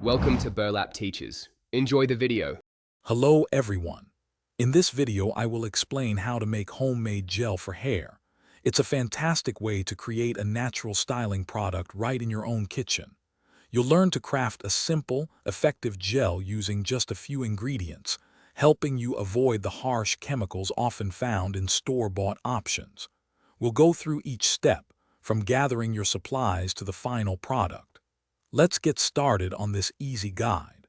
Welcome to Burlap Teachers. Enjoy the video. Hello everyone. In this video I will explain how to make homemade gel for hair. It's a fantastic way to create a natural styling product right in your own kitchen. You'll learn to craft a simple, effective gel using just a few ingredients, helping you avoid the harsh chemicals often found in store-bought options. We'll go through each step, from gathering your supplies to the final product. Let's get started on this easy guide.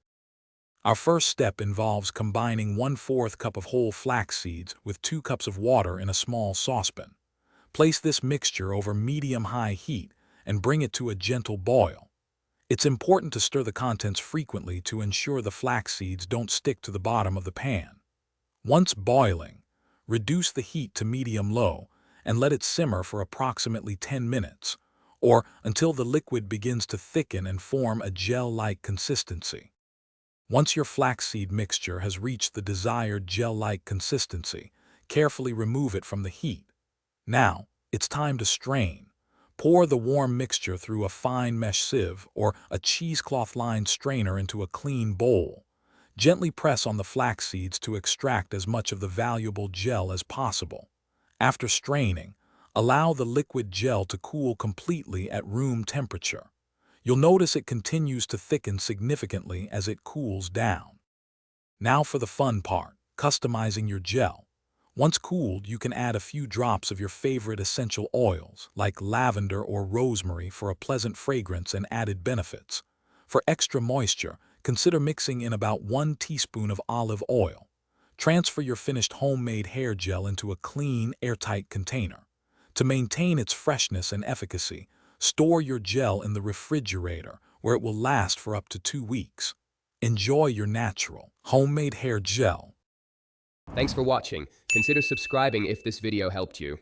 Our first step involves combining 1/4 cup of whole flax seeds with 2 cups of water in a small saucepan. Place this mixture over medium-high heat and bring it to a gentle boil. It's important to stir the contents frequently to ensure the flax seeds don't stick to the bottom of the pan. Once boiling, reduce the heat to medium-low and let it simmer for approximately 10 minutes, or until the liquid begins to thicken and form a gel-like consistency. Once your flaxseed mixture has reached the desired gel-like consistency, carefully remove it from the heat. Now, it's time to strain. Pour the warm mixture through a fine mesh sieve or a cheesecloth-lined strainer into a clean bowl. Gently press on the flax seeds to extract as much of the valuable gel as possible. After straining, allow the liquid gel to cool completely at room temperature. You'll notice it continues to thicken significantly as it cools down. Now for the fun part, customizing your gel. Once cooled, you can add a few drops of your favorite essential oils, like lavender or rosemary, for a pleasant fragrance and added benefits. For extra moisture, consider mixing in about 1 teaspoon of olive oil. Transfer your finished homemade hair gel into a clean, airtight container. To maintain its freshness and efficacy, store your gel in the refrigerator, where it will last for up to 2 weeks. Enjoy your natural, homemade hair gel. Thanks for watching. Consider subscribing if this video helped you.